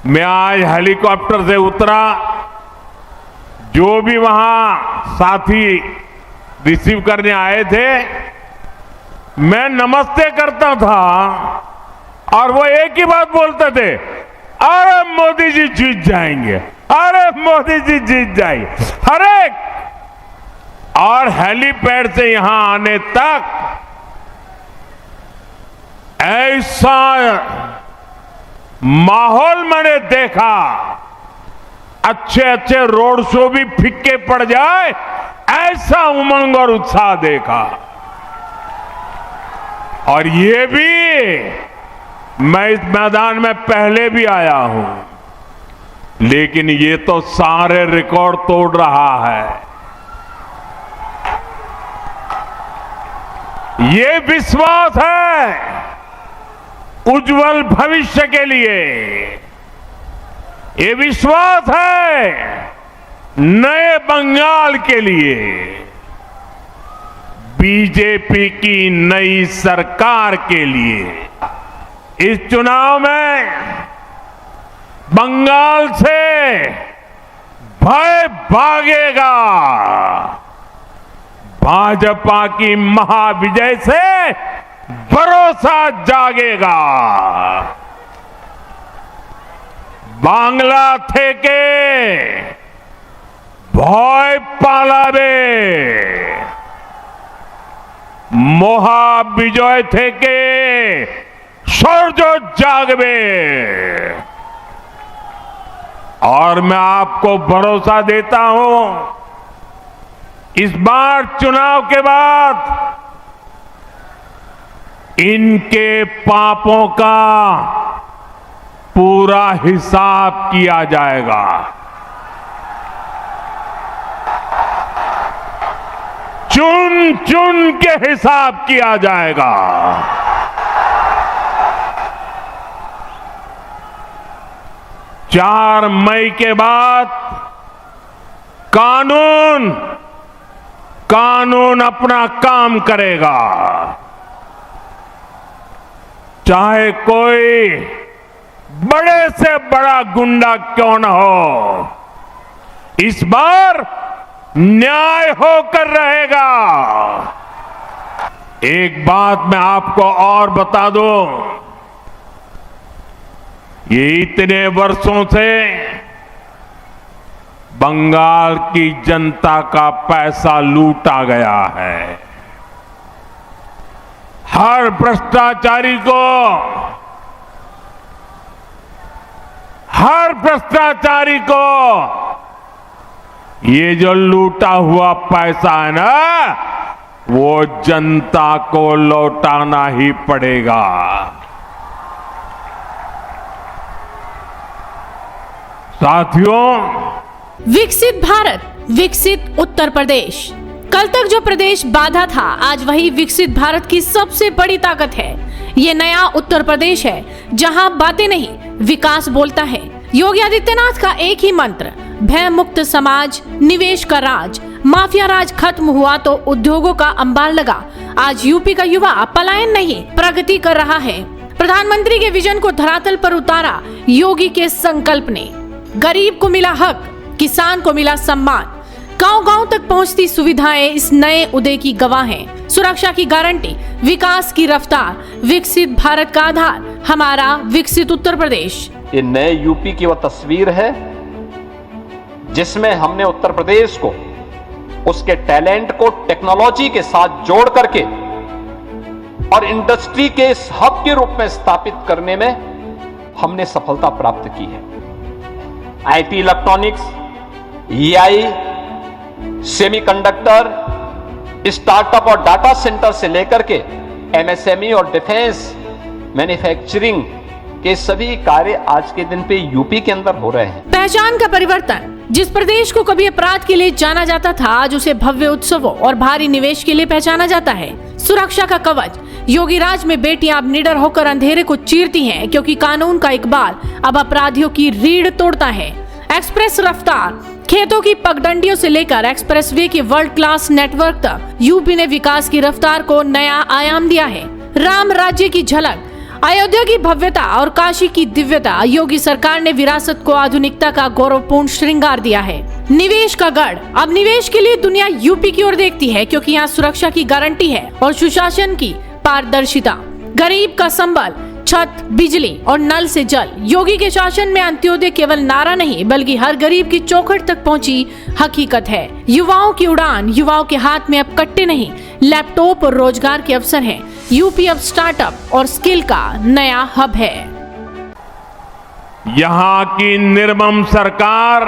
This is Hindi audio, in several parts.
मैं आज हेलीकॉप्टर से उतरा, जो भी वहां साथी रिसीव करने आए थे, मैं नमस्ते करता था और वो एक ही बात बोलते थे, अरे मोदी जी जीत जाएंगे, अरे मोदी जी जीत जाएंगे। हर एक और हेलीपैड से यहां आने तक ऐसा माहौल मैंने देखा, अच्छे अच्छे रोड शो भी फिक्के पड़ जाए ऐसा उमंग और उत्साह देखा। और ये भी मैं इस मैदान में पहले भी आया हूं, लेकिन ये तो सारे रिकॉर्ड तोड़ रहा है। ये विश्वास है उज्जवल भविष्य के लिए, ये विश्वास है नए बंगाल के लिए, बीजेपी की नई सरकार के लिए। इस चुनाव में बंगाल से भय भागेगा, भाजपा की महाविजय से भरोसा जागेगा। बांग्ला থেকে ভয় পালাবে, মহাবিজয় থেকে সূর্য জাগবে। और मैं आपको भरोसा देता हूं, इस बार चुनाव के बाद इनके पापों का पूरा हिसाब किया जाएगा। चुन चुन के हिसाब किया जाएगा। 4 मई के बाद कानून अपना काम करेगा। चाहे कोई बड़े से बड़ा गुंडा क्यों न हो, इस बार न्याय होकर रहेगा। एक बात मैं आपको और बता दूं, ये इतने वर्षों से बंगाल की जनता का पैसा लूटा गया है। हर भ्रष्टाचारी को ये जो लूटा हुआ पैसा है ना, वो जनता को लौटाना ही पड़ेगा। साथियों, विकसित भारत, विकसित उत्तर प्रदेश। कल तक जो प्रदेश बाधा था, आज वही विकसित भारत की सबसे बड़ी ताकत है। ये नया उत्तर प्रदेश है जहां बातें नहीं, विकास बोलता है। योगी आदित्यनाथ का एक ही मंत्र, भय मुक्त समाज, निवेश का राज। माफिया राज खत्म हुआ तो उद्योगों का अंबार लगा। आज यूपी का युवा पलायन नहीं, प्रगति कर रहा है। प्रधानमंत्री के विजन को धरातल पर उतारा योगी के संकल्प ने। गरीब को मिला हक, किसान को मिला सम्मान। गांव-गांव तक पहुंचती सुविधाएं इस नए उदय की गवाह हैं। सुरक्षा की गारंटी, विकास की रफ्तार, विकसित भारत का आधार, हमारा विकसित उत्तर प्रदेश। ये नए यूपी की वह तस्वीर है जिसमें हमने उत्तर प्रदेश को, उसके टैलेंट को टेक्नोलॉजी के साथ जोड़ करके और इंडस्ट्री के इस हब के रूप में स्थापित करने में हमने सफलता प्राप्त की है। IT, electronics, EI, semiconductor, startup और डाटा सेंटर से लेकर के एमएसएमई और डिफेंस मैन्युफैक्चरिंग के सभी कार्य आज के दिन पे यूपी के अंदर हो रहे हैं। पहचान का परिवर्तन, जिस प्रदेश को कभी अपराध के लिए जाना जाता था, आज उसे भव्य उत्सवों और भारी निवेश के लिए पहचाना जाता है। सुरक्षा का कवच, योगी राज में बेटियां अब निडर होकर अंधेरे को चीरती हैं, क्योंकि कानून का इकबाल अब अपराधियों की रीढ़ तोड़ता है। एक्सप्रेस रफ्तार, खेतों की पगडंडियों से लेकर एक्सप्रेसवे के वर्ल्ड क्लास नेटवर्क तक यूपी ने विकास की रफ्तार को नया आयाम दिया है। राम राज्य की झलक अयोध्या की भव्यता और काशी की दिव्यता, योगी सरकार ने विरासत को आधुनिकता का गौरवपूर्ण श्रृंगार दिया है। निवेश का गढ़। अब निवेश के लिए दुनिया यूपी की ओर देखती है, क्योंकि यहाँ सुरक्षा की गारंटी है और सुशासन की पारदर्शिता। गरीब का संबल, छत, बिजली और नल से जल। योगी के शासन में अंत्योदय केवल नारा नहीं, बल्कि हर गरीब की चौखट तक पहुंची हकीकत है। युवाओं की उड़ान। युवाओं के हाथ में अब कट्टे नहीं, लैपटॉप और रोजगार के अवसर हैं। यूपी अब स्टार्टअप और स्किल का नया हब है। यहां की निर्मम सरकार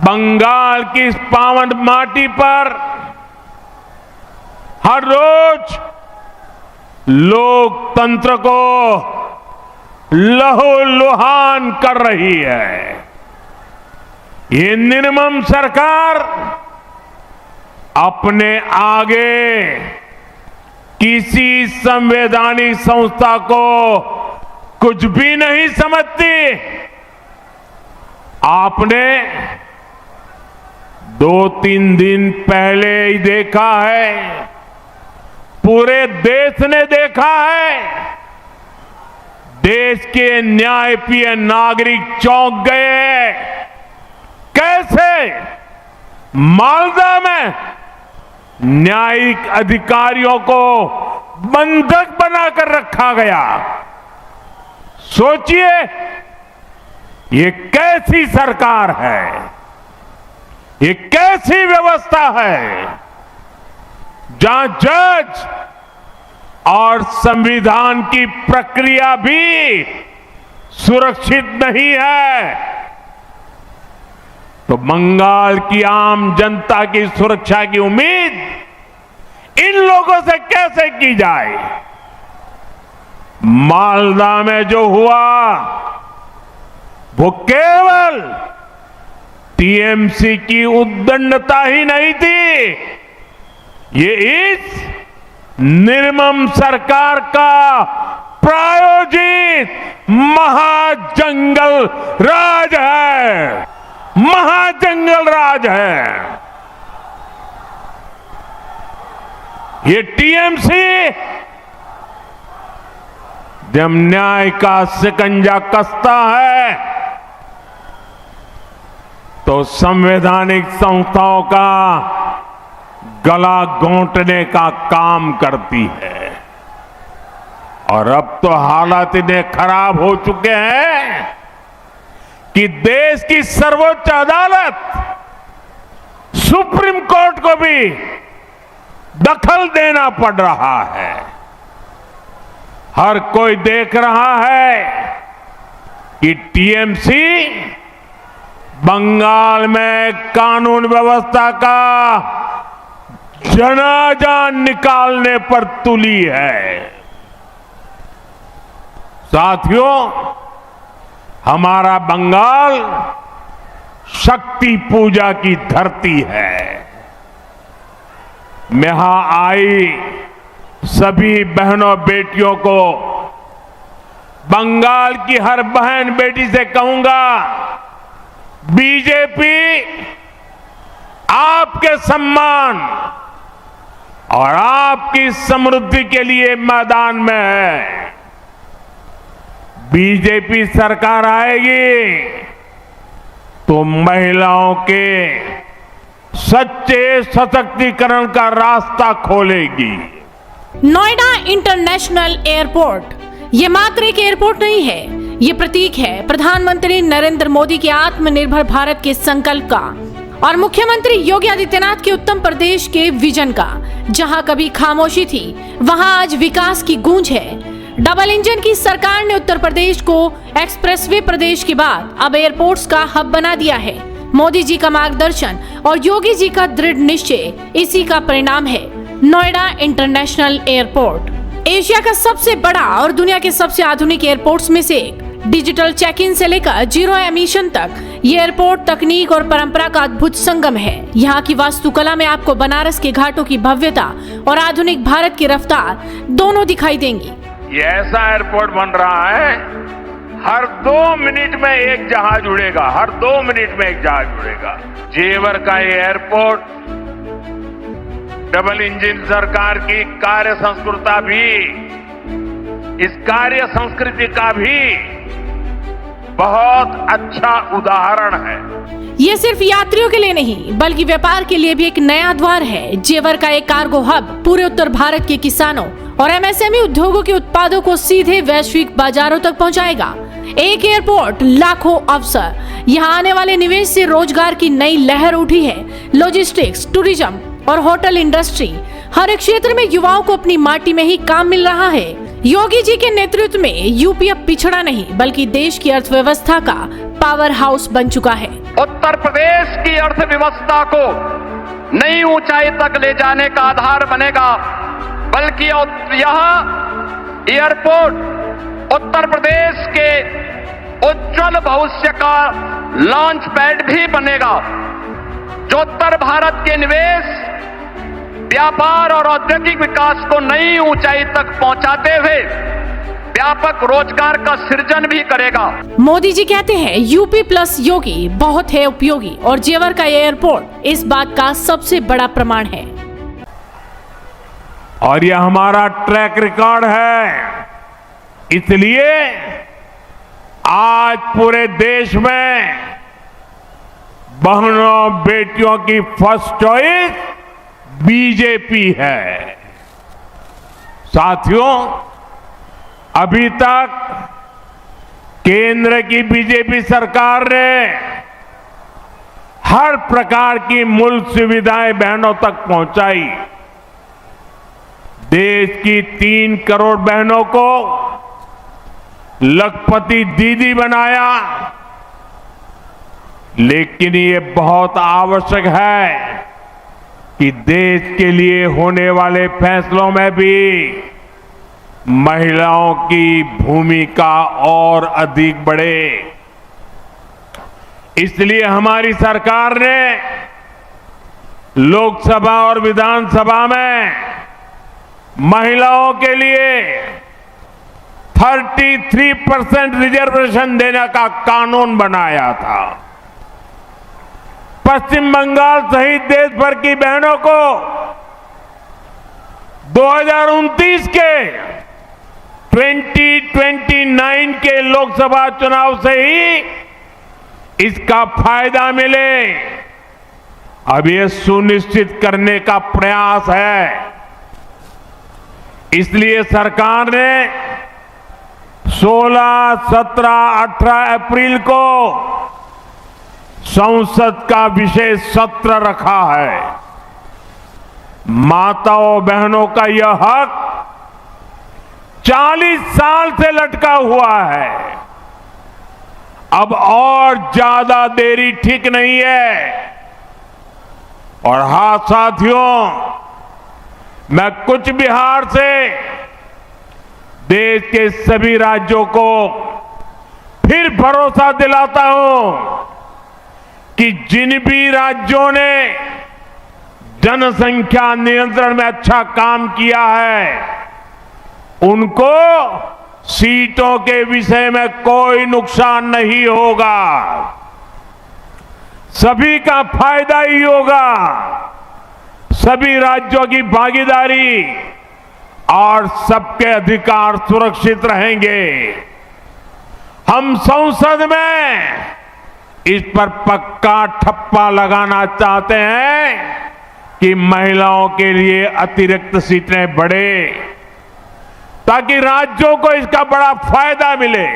बंगाल की इस पावन माटी पर हर रोज लोकतंत्र को लहूलुहान कर रही है। ये निर्मम सरकार अपने आगे किसी संवैधानिक संस्था को कुछ भी नहीं समझती। आपने 2-3 दिन पहले ही देखा है, पूरे देश ने देखा है, देश के न्यायप्रिय नागरिक चौंक गए। कैसे मालदा में न्यायिक अधिकारियों को बंधक बनाकर रखा गया। सोचिए, ये कैसी सरकार है, ये कैसी व्यवस्था है जहां जज और संविधान की प्रक्रिया भी सुरक्षित नहीं है। तो बंगाल की आम जनता की सुरक्षा की उम्मीद इन लोगों से कैसे की जाए? मालदा में जो हुआ वो केवल टीएमसी की उद्दंडता ही नहीं थी, ये इस निर्मम सरकार का प्रायोजित महाजंगल राज है। महाजंगल राज है। ये टीएमसी जब न्याय का शिकंजा कसता है तो संवैधानिक संस्थाओं का गला घोंटने का काम करती है। और अब तो हालात इतने खराब हो चुके हैं कि देश की सर्वोच्च अदालत, सुप्रीम कोर्ट को भी दखल देना पड़ रहा है। हर कोई देख रहा है कि टीएमसी बंगाल में कानून व्यवस्था का जनाजा निकालने पर तुली है। साथियों, हमारा बंगाल शक्ति पूजा की धरती है। मैं यहां आई सभी बहनों बेटियों को, बंगाल की हर बहन बेटी से कहूंगा, बीजेपी आपके सम्मान और आपकी समृद्धि के लिए मैदान में है। बीजेपी सरकार आएगी तो महिलाओं के सच्चे सशक्तिकरण का रास्ता खोलेगी। नोएडा इंटरनेशनल एयरपोर्ट ये मात्र एक एयरपोर्ट नहीं है, ये प्रतीक है प्रधानमंत्री नरेंद्र मोदी के आत्मनिर्भर भारत के संकल्प का और मुख्यमंत्री योगी आदित्यनाथ के उत्तम प्रदेश के विजन का। जहां कभी खामोशी थी, वहां आज विकास की गूंज है। डबल इंजन की सरकार ने उत्तर प्रदेश को एक्सप्रेसवे प्रदेश के बाद अब एयरपोर्ट्स का हब बना दिया है। मोदी जी का मार्गदर्शन और योगी जी का दृढ़ निश्चय, इसी का परिणाम है नोएडा इंटरनेशनल एयरपोर्ट। एशिया का सबसे बड़ा और दुनिया के सबसे आधुनिक एयरपोर्ट्स में से एक। डिजिटल चेक इन से लेकर जीरो एमिशन तक, ये एयरपोर्ट तकनीक और परंपरा का अद्भुत संगम है। यहाँ की वास्तुकला में आपको बनारस के घाटों की भव्यता और आधुनिक भारत की रफ्तार दोनों दिखाई देंगी। ये ऐसा एयरपोर्ट बन रहा है, हर 2 मिनट में एक जहाज उड़ेगा, हर 2 मिनट में एक जहाज उड़ेगा। जेवर का ये एयरपोर्ट डबल इंजन सरकार की कार्य संस्कृता भी इस कार्य संस्कृति का भी बहुत अच्छा उदाहरण है। ये सिर्फ यात्रियों के लिए नहीं बल्कि व्यापार के लिए भी एक नया द्वार है। जेवर का एक कार्गो हब पूरे उत्तर भारत के किसानों और एमएसएमई उद्योगों के उत्पादों को सीधे वैश्विक बाजारों तक पहुंचाएगा। एक एयरपोर्ट, लाखों अवसर। यहाँ आने वाले निवेश से रोजगार की नई लहर उठी है। लॉजिस्टिक्स, टूरिज्म और होटल इंडस्ट्री, हर एक क्षेत्र में युवाओं को अपनी माटी में ही काम मिल रहा है। योगी जी के नेतृत्व में यूपी अब पिछड़ा नहीं बल्कि देश की अर्थव्यवस्था का पावर हाउस बन चुका है। उत्तर प्रदेश की अर्थव्यवस्था को नई ऊंचाई तक ले जाने का आधार बनेगा, बल्कि यह एयरपोर्ट उत्तर प्रदेश के उज्जवल भविष्य का लॉन्च पैड भी बनेगा, जो उत्तर भारत के निवेश, व्यापार और औद्योगिक विकास को नई ऊंचाई तक पहुंचाते हुए व्यापक रोजगार का सृजन भी करेगा। मोदी जी कहते हैं यूपी प्लस योगी बहुत है उपयोगी और जेवर का एयरपोर्ट इस बात का सबसे बड़ा प्रमाण है। और यह हमारा ट्रैक रिकॉर्ड है। इसलिए आज पूरे देश में बहनों बेटियों की फर्स्ट चॉइस बीजेपी है। साथियों, अभी तक केंद्र की बीजेपी सरकार ने हर प्रकार की मूल सुविधाएं बहनों तक पहुंचाई। देश की 3 करोड़ बहनों को लखपति दीदी बनाया। लेकिन ये बहुत आवश्यक है कि देश के लिए होने वाले फैसलों में भी महिलाओं की भूमिका और अधिक बढ़े। इसलिए हमारी सरकार ने लोकसभा और विधानसभा में महिलाओं के लिए 33% रिजर्वेशन देने का कानून बनाया था। पश्चिम बंगाल सहित देश भर की बहनों को 2029 के 2029 के लोकसभा चुनाव से ही इसका फायदा मिले, अब ये सुनिश्चित करने का प्रयास है। इसलिए सरकार ने 16, 17, 18 अप्रैल को संसद का विशेष सत्र रखा है। माताओं बहनों का यह हक 40 साल से लटका हुआ है। अब और ज्यादा देरी ठीक नहीं है। और हाँ साथियों, मैं कूच बिहार से देश के सभी राज्यों को फिर भरोसा दिलाता हूं कि जिन भी राज्यों ने जनसंख्या नियंत्रण में अच्छा काम किया है, उनको सीटों के विषय में कोई नुकसान नहीं होगा। सभी का फायदा ही होगा। सभी राज्यों की भागीदारी और सबके अधिकार सुरक्षित रहेंगे। हम संसद में इस पर पक्का ठप्पा लगाना चाहते हैं कि महिलाओं के लिए अतिरिक्त सीटें बढ़े, ताकि राज्यों को इसका बड़ा फायदा मिले।